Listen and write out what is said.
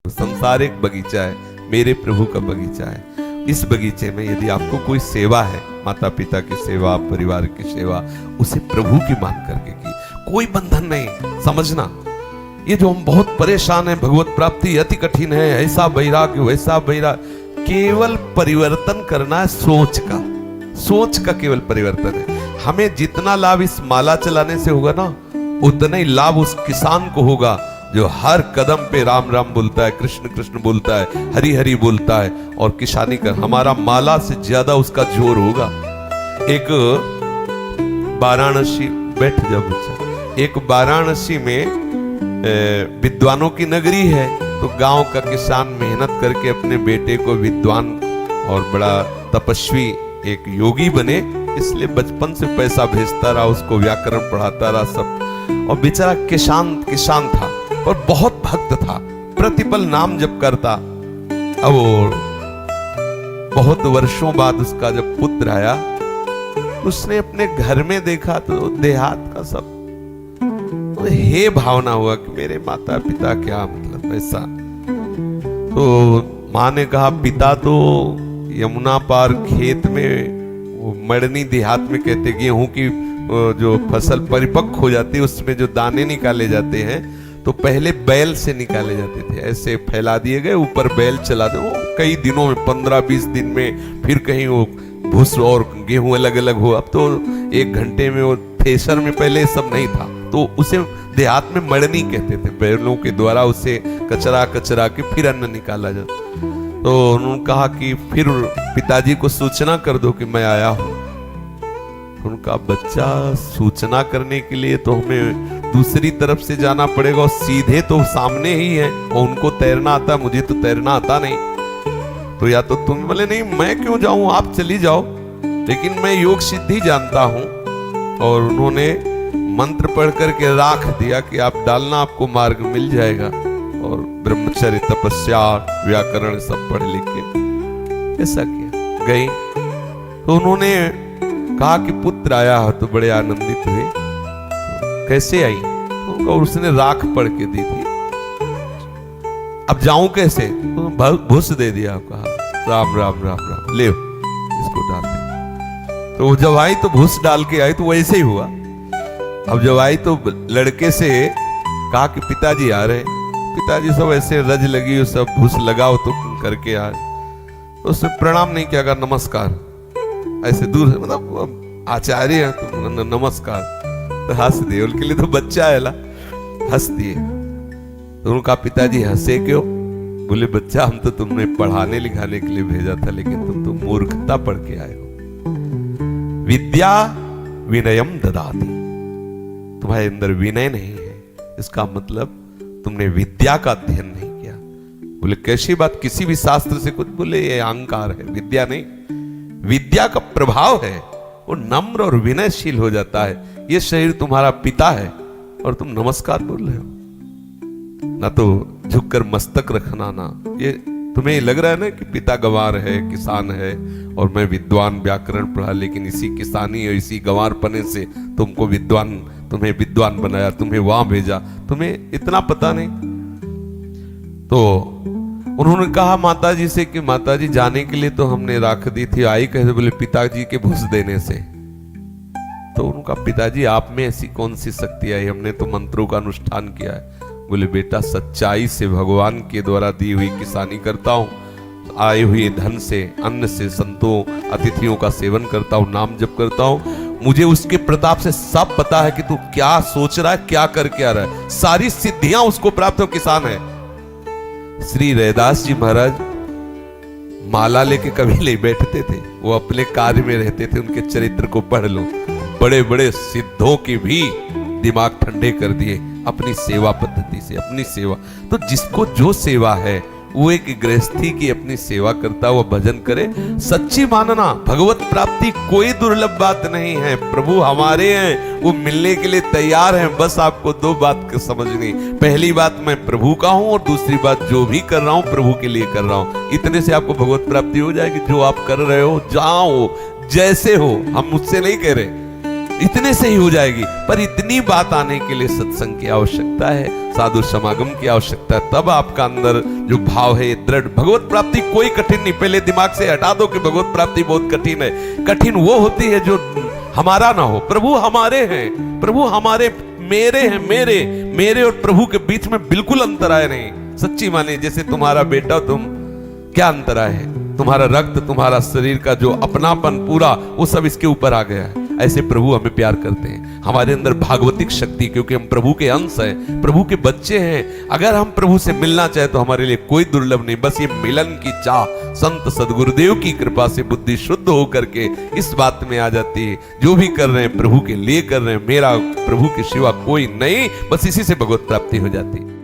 तो संसार एक बगीचा है, मेरे प्रभु का बगीचा है। इस बगीचे में यदि आपको कोई सेवा है, माता पिता की सेवा, परिवार की सेवा, उसे प्रभु की मान करके की, कोई बंधन नहीं। समझना, ये जो हम बहुत परेशान हैं, भगवत प्राप्ति अति कठिन है, ऐसा वैराग्य वैसा वैराग्य, केवल परिवर्तन करना है सोच का, सोच का केवल परिवर्तन है। हमें जितना लाभ इस माला चलाने से होगा ना, उतना ही लाभ उस किसान को होगा जो हर कदम पे राम राम बोलता है, कृष्ण कृष्ण बोलता है, हरि हरि बोलता है और किसानी कर। हमारा माला से ज्यादा उसका जोर होगा। एक वाराणसी, बैठ जाओ बच्चा, एक वाराणसी में विद्वानों की नगरी है। तो गांव का किसान मेहनत करके अपने बेटे को विद्वान और बड़ा तपस्वी एक योगी बने, इसलिए बचपन से पैसा भेजता रहा, उसको व्याकरण पढ़ाता रहा सब। और बेचारा किसान था और बहुत भक्त था, प्रतिपल नाम जप करता। अब बहुत वर्षों बाद उसका जब पुत्र आया, उसने अपने घर में देखा तो देहात का सब, तो हे भावना हुआ कि मेरे माता पिता क्या मतलब ऐसा। तो माँ ने कहा, पिता तो यमुना पार खेत में, वो मड़नी देहात में कहते, गेहूं की जो फसल परिपक्व हो जाती है उसमें जो दाने निकाले जाते हैं, तो पहले बैल से निकाले जाते थे, ऐसे फैला दिए गए, ऊपर बैल चला दे, वो कई दिनों में 15-20 दिन में फिर कहीं वो भूस और गेहूं अलग अलग हो। अब तो 1 घंटे में वो थ्रेशर में पहले सब नहीं था, तो उसे देहात में मड़नी कहते थे। बैलों के द्वारा उसे कचरा के फिर अन्न निकाला जाता। तो उन्होंने कहा कि फिर पिताजी को सूचना कर दो कि मैं आया हूं। उनका बच्चा, सूचना करने के लिए तो हमें दूसरी तरफ से जाना पड़ेगा, और सीधे तो सामने ही है, और उनको तैरना आता, मुझे तो तैरना आता नहीं। तो या तो तुम बोले, नहीं मैं क्यों जाऊं, आप चली जाओ, लेकिन मैं योग सिद्धि जानता हूं। और उन्होंने मंत्र पढ़ करके राख दिया कि आप डालना, आपको मार्ग मिल जाएगा। और ब्रह्मचर्य, तपस्या, व्याकरण सब पढ़ लिख के ऐसा किया। गई तो उन्होंने कहा कि पुत्र आया है, तो बड़े आनंदित हुए। तो कैसे आई, तो उनका उसने राख पढ़ के दी थी। अब जाऊं कैसे, तो भूस दे दिया, कहा राम राम राम राम, ले इसको डाल दे। तो जब आई तो भूस डाल के आई, तो वैसे ही हुआ। अब जब आई तो लड़के से कहा कि पिताजी आ रहे। पिताजी सब ऐसे रज लगी, सब भूस लगाओ तो करके आए। तो उसने प्रणाम नहीं किया, कहा नमस्कार, ऐसे दूर, मतलब आचार्य है तो नमस्कार। तो हंस दिए, उनके लिए तो बच्चा है ला, हंस दिए। तो उनका पिताजी हंसे क्यों, बोले बच्चा हम तो तुमने पढ़ाने लिखाने के लिए भेजा था, लेकिन तुम तो मूर्खता पढ़ के आए हो। विद्या विनयम ददाति, तुम्हारे अंदर विनय नहीं है, इसका मतलब तुमने विद्या का अध्ययन नहीं किया। बोले कैसी बात, किसी भी शास्त्र से कुछ, बोले ये अहंकार है, विद्या नहीं। विद्या का प्रभाव है, वो नम्र और विनयशील हो जाता है। ये शरीर तुम्हारा पिता है और तुम नमस्कार बोल रहे हो, ना तो झुककर मस्तक रखना, ना ये तुम्हें लग रहा है ना कि पिता गंवार है, किसान है, और मैं विद्वान व्याकरण पढ़ा, लेकिन इसी किसानी और इसी गंवार पने से तुमको विद्वान, तुम्हें विद्वान बनाया, तुम्हें वहां भेजा, तुम्हें इतना पता नहीं। तो उन्होंने कहा माताजी से कि माताजी जाने के लिए तो हमने राख दी थी, आई कैसे, बोले पिताजी के भूस देने से। तो उनका पिताजी आप में ऐसी कौन सी शक्ति आई, हमने तो मंत्रों का अनुष्ठान किया है। बोले बेटा सच्चाई से भगवान के द्वारा दी हुई किसानी करता हूँ, आए हुए धन से, अन्न से, संतों अतिथियों का सेवन करता हूँ, नाम जप करता हूँ। मुझे उसके प्रताप से सब पता है कि तू क्या सोच रहा है, क्या करके आ रहा है, सारी सिद्धियां उसको प्राप्त हो, किसान है। श्री रैदास जी महाराज माला लेके कभी नहीं बैठते थे, वो अपने कार्य में रहते थे। उनके चरित्र को पढ़ लो, बड़े बड़े सिद्धों के भी दिमाग ठंडे कर दिए अपनी सेवा पद्धति से, अपनी सेवा। तो जिसको जो सेवा है, वो एक गृहस्थी की अपनी सेवा करता हुआ भजन करे। सच्ची मानना, भगवत प्राप्ति कोई दुर्लभ बात नहीं है, प्रभु हमारे हैं, वो मिलने के लिए तैयार हैं। बस आपको 2 बात समझनी, पहली बात मैं प्रभु का हूं, और दूसरी बात जो भी कर रहा हूं प्रभु के लिए कर रहा हूं। इतने से आपको भगवत प्राप्ति हो जाएगी। जो आप कर रहे हो, जहां हो, जैसे हो, हम मुझसे नहीं कह रहे, इतने से ही हो जाएगी। पर इतनी बात आने के लिए सत्संग की आवश्यकता है, साधु समागम की आवश्यकता है। तब आपका अंदर जो भाव है दृढ़। भगवत प्राप्ति कोई कठिन नहीं, पहले दिमाग से हटा दो कि भगवत प्राप्ति बहुत कठिन है। कठिन वो होती है जो हमारा ना हो। प्रभु हमारे हैं, प्रभु हमारे, मेरे हैं, मेरे और प्रभु के बीच में बिल्कुल अंतराय नहीं। सच्ची माने, जैसे तुम्हारा बेटा, तुम क्या अंतराय है? तुम्हारा रक्त, तुम्हारा शरीर का जो अपनापन पूरा, वो सब इसके ऊपर आ गया है। ऐसे प्रभु हमें प्यार करते हैं। हमारे अंदर भागवतिक शक्ति, क्योंकि हम प्रभु के अंश हैं, प्रभु के बच्चे हैं। अगर हम प्रभु से मिलना चाहे तो हमारे लिए कोई दुर्लभ नहीं। बस ये मिलन की चाह संत सदगुरुदेव की कृपा से बुद्धि शुद्ध होकर के इस बात में आ जाती है, जो भी कर रहे हैं प्रभु के लिए कर रहे हैं, मेरा प्रभु के सिवा कोई नहीं, बस इसी से भगवत प्राप्ति हो जाती है।